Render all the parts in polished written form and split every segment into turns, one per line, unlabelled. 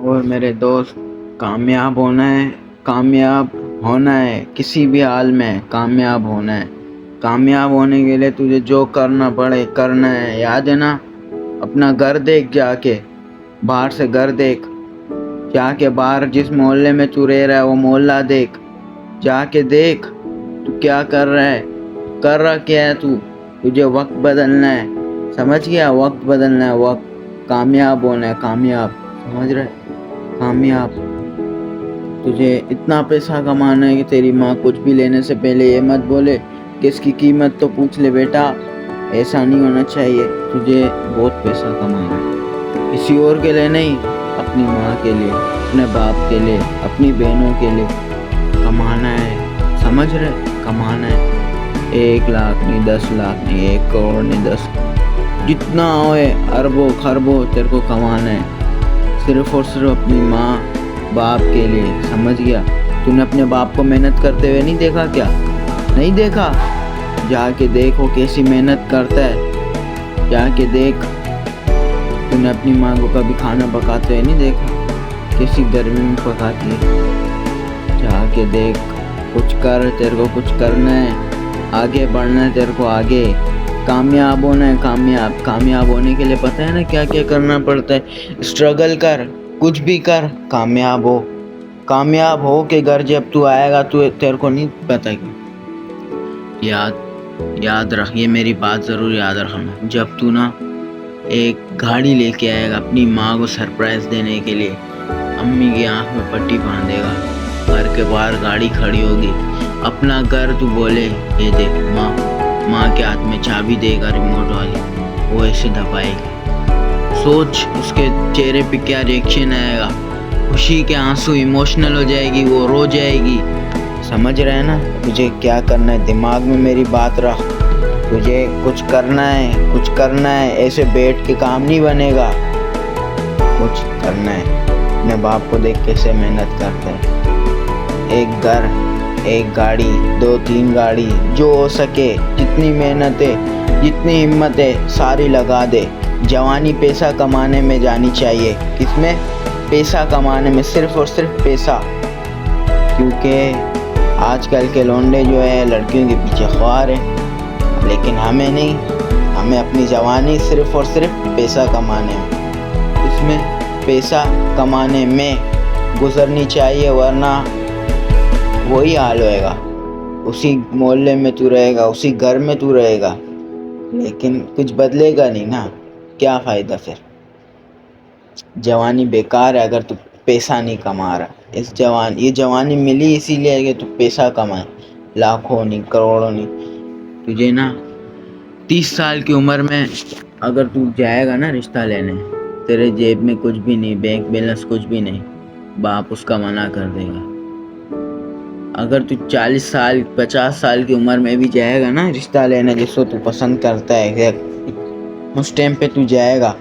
और मेरे दोस्त, कामयाब होना है, कामयाब होना है, किसी भी हाल में कामयाब होना है। कामयाब होने के लिए तुझे जो करना पड़े करना है, याद है ना। अपना घर देख, जाके बाहर से घर देख, जाके बाहर जिस मोहल्ले में तू रह रहा है वो मोहल्ला देख, जाके देख तू क्या कर रहा है, कर रहा क्या है तू। तुझे वक्त बदलना है, समझ गया, वक्त बदलना है, वक्त कामयाब होना है, कामयाब, समझ रहे, कामयाब। तुझे इतना पैसा कमाना है कि तेरी माँ कुछ भी लेने से पहले ये मत बोले कि इसकी कीमत तो पूछ ले बेटा। ऐसा नहीं होना चाहिए। तुझे बहुत पैसा कमाना है, किसी और के लिए नहीं, अपनी माँ के लिए, अपने बाप के लिए, अपनी बहनों के लिए कमाना है, समझ रहे, कमाना है। 1 लाख नहीं, 10 लाख नहीं, 1 करोड़ नहीं, 10, जितना होए, अरबों खरबों तेरे को कमाना है, सिर्फ और सिर्फ अपनी माँ बाप के लिए, समझ गया। तूने अपने बाप को मेहनत करते हुए नहीं देखा क्या? नहीं देखा? जाके देखो कैसी मेहनत करता है, जाके देख। तूने अपनी माँ को कभी खाना पकाते हुए नहीं देखा, कैसी गर्मी में पकाती है? जाके देख, कुछ कर, तेरे को कुछ करना है, आगे बढ़ना है तेरे को, आगे कामयाब होना है। कामयाब होने के लिए पता है ना क्या क्या करना पड़ता है? स्ट्रगल कर, कुछ भी कर, कामयाब हो के घर जब तू आएगा, तू तेरे को नहीं पता कि याद रख, ये मेरी बात ज़रूर याद रखना। जब तू ना एक गाड़ी लेके आएगा अपनी माँ को सरप्राइज़ देने के लिए, अम्मी की आँख में पट्टी बांधेगा, घर के बाहर गाड़ी खड़ी होगी, अपना घर तू बोले ये देख माँ के हाथ में चाबी देगा रिमोट वाली, वो ऐसे दबाएगी। सोच उसके चेहरे पे क्या रिएक्शन आएगा, खुशी के आंसू, इमोशनल हो जाएगी, वो रो जाएगी। समझ रहे हैं ना? तुझे क्या करना है, दिमाग में मेरी बात रख। तुझे कुछ करना है, ऐसे बैठ के काम नहीं बनेगा, कुछ करना है। अपने बाप को देख कैसे मेहनत करता है। 1 घर, 1 गाड़ी, 2-3 गाड़ी, जो हो सके, जितनी मेहनत है, जितनी हिम्मत है, सारी लगा दे। जवानी पैसा कमाने में जानी चाहिए। किसमें? पैसा कमाने में, सिर्फ और सिर्फ पैसा। क्योंकि आजकल के लौंडे जो है लड़कियों के पीछे ख्वार है, लेकिन हमें नहीं, हमें अपनी जवानी सिर्फ और सिर्फ पैसा कमाने में, इसमें पैसा कमाने में गुजरनी चाहिए, वरना वही हाल होएगा। उसी मोहल्ले में तू रहेगा, उसी घर में तू रहेगा, लेकिन कुछ बदलेगा नहीं ना, क्या फ़ायदा फिर? जवानी बेकार है अगर तू पैसा नहीं कमा रहा। ये जवानी मिली इसीलिए है कि तू पैसा कमाए, लाखों नहीं, करोड़ों नहीं। तुझे ना 30 साल की उम्र में अगर तू जाएगा ना रिश्ता लेने, तेरे जेब में कुछ भी नहीं, बैंक बैलेंस कुछ भी नहीं, बाप उसका मना कर देगा। अगर तू 40 साल 50 साल की उम्र में भी जाएगा ना रिश्ता लेने, जिसको तू पसंद करता है, उस टाइम पे तू जाएगा,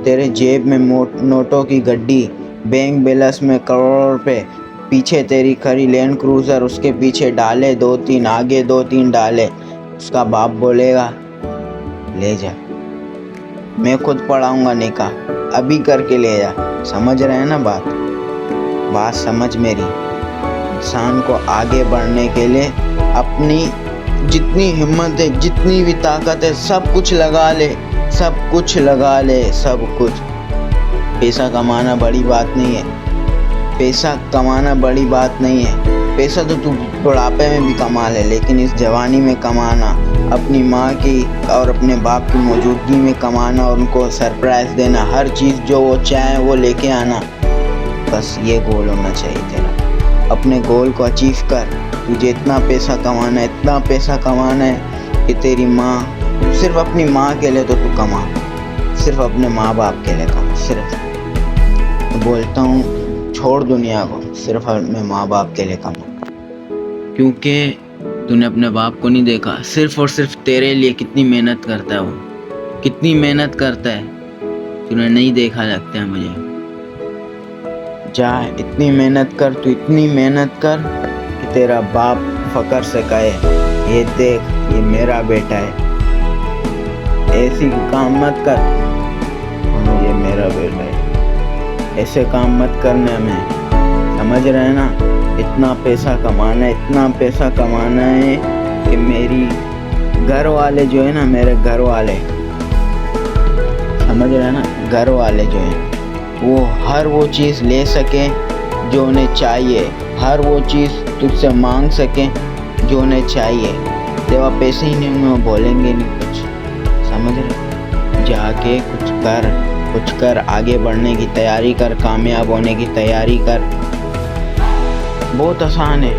तेरे जेब में नोटों की गड्डी, बैंक बैलेंस में करोड़ों रुपए, पीछे तेरी खड़ी लैंड क्रूज़र, उसके पीछे डाले 2-3, आगे 2-3 डाले। उसका बाप बोलेगा ले जा, मैं खुद पढ़ाऊँगा निकाह, अभी करके ले जा। समझ रहे हैं ना बात समझ मेरी। इंसान को आगे बढ़ने के लिए अपनी जितनी हिम्मत है, जितनी भी ताकत है, सब कुछ लगा ले, सब कुछ। पैसा कमाना बड़ी बात नहीं है, पैसा तो तू बुढ़ापे में भी कमा ले, लेकिन इस जवानी में कमाना, अपनी माँ की और अपने बाप की मौजूदगी में कमाना, और उनको सरप्राइज़ देना, हर चीज़ जो वो चाहे वो लेके आना, बस ये गोल होना चाहिए तेरा। अपने गोल को अचीव कर। तुझे इतना पैसा कमाना है कि तेरी माँ, सिर्फ अपनी माँ के लिए तो तू कमा, सिर्फ अपने माँ बाप के लिए कमा। सिर्फ तो बोलता हूँ, छोड़ दुनिया को, सिर्फ अपने माँ बाप के लिए कमा। क्योंकि तूने अपने बाप को नहीं देखा, सिर्फ और सिर्फ तेरे लिए कितनी मेहनत करता है वो, कितनी मेहनत करता है, तूने नहीं देखा लगता है मुझे। जा, इतनी मेहनत कर कि तेरा बाप फकर से कहे ये देख, ये मेरा बेटा है। ऐसी काम मत कर, ये मेरा बेटा है, ऐसे काम मत करने में, समझ रहे हैं ना। इतना पैसा कमाना है, इतना पैसा कमाना है कि मेरी घर वाले जो है ना, मेरे घर वाले, समझ रहे हैं ना, घर वाले जो हैं वो हर वो चीज़ ले सकें जो उन्हें चाहिए, हर वो चीज़ तुझसे मांग सकें जो उन्हें चाहिए। तेरा पैसे ही नहीं होंगे वो बोलेंगे नहीं कुछ, समझ रहे। जाके कुछ कर, आगे बढ़ने की तैयारी कर, कामयाब होने की तैयारी कर। बहुत आसान है,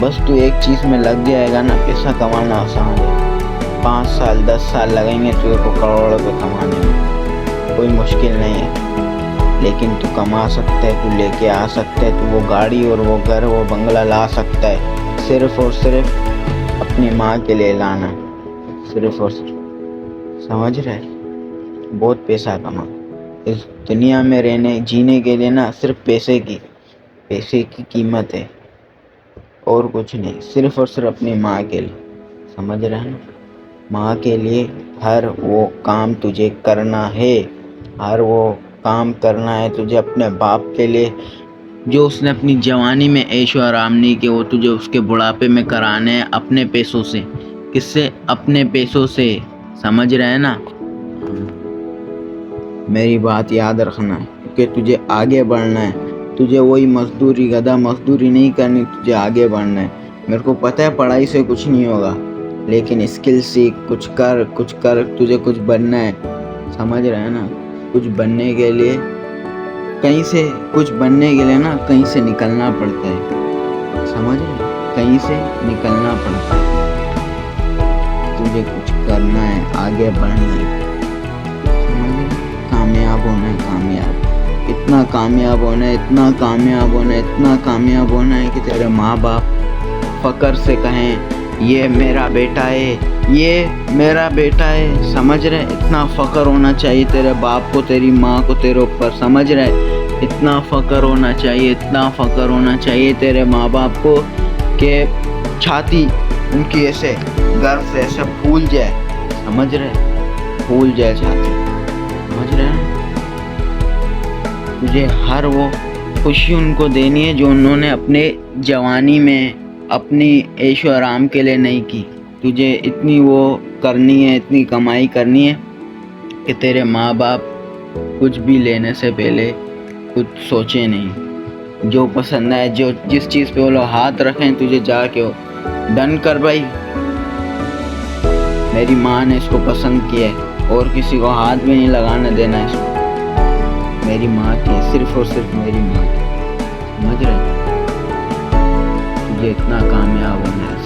बस तू एक चीज़ में लग जाएगा ना, पैसा कमाना आसान है। 5 साल 10 साल लगेंगे तुझे को करोड़ रुपये कमाने में, कोई मुश्किल नहीं है। लेकिन तू कमा सकता है, तू लेके आ सकता है, तू वो गाड़ी और वो घर वो बंगला ला सकता है, सिर्फ़ और सिर्फ अपनी माँ के लिए लाना, सिर्फ़ और सिर्फ, समझ रहे। बहुत पैसा कमा, इस दुनिया में जीने के लिए ना सिर्फ पैसे की कीमत है और कुछ नहीं, सिर्फ़ और सिर्फ अपनी माँ के लिए, समझ रहे हैं ना। माँ के लिए हर वो काम तुझे करना है, हर वो काम करना है तुझे अपने बाप के लिए, जो उसने अपनी जवानी में ऐशो आराम नहीं किया वो तुझे उसके बुढ़ापे में कराने हैं अपने पैसों से। किससे? अपने पैसों से, समझ रहे हैं ना। मेरी बात याद रखना, क्योंकि तुझे आगे बढ़ना है, तुझे वही मजदूरी गधा मजदूरी नहीं करनी, तुझे आगे बढ़ना है। मेरे को पता है पढ़ाई से कुछ नहीं होगा, लेकिन स्किल सीख, कुछ कर, तुझे कुछ बनना है, समझ रहे हैं ना। कुछ बनने के लिए ना कहीं से निकलना पड़ता है, समझ रहे, कहीं से निकलना पड़ता है। तुझे कुछ करना है, आगे बढ़ना है, कामयाब होना है, इतना कामयाब होना है कि तेरे माँ बाप फक्र से कहें ये मेरा बेटा है, समझ रहे। इतना फ़ख्र होना चाहिए तेरे बाप को, तेरी माँ को तेरे ऊपर, समझ रहे। इतना फ़ख्र होना चाहिए तेरे माँ बाप को कि छाती उनकी ऐसे गर्व से ऐसे फूल जाए, समझ रहे, फूल जाए छाती, समझ रहे हैं। तुझे हर वो खुशी उनको देनी है जो उन्होंने अपने जवानी में अपनी ऐशो आराम के लिए नहीं की। तुझे इतनी वो करनी है, इतनी कमाई करनी है कि तेरे माँ बाप कुछ भी लेने से पहले कुछ सोचे नहीं, जो पसंद आए, जो जिस चीज़ पे वो लोग हाथ रखें तुझे जाके डन कर भाई, मेरी माँ ने इसको पसंद किया है और किसी को हाथ भी नहीं लगाने देना इसको, मेरी माँ की, सिर्फ और सिर्फ मेरी माँ की, समझ रहे। तुझे इतना कामयाब होना है।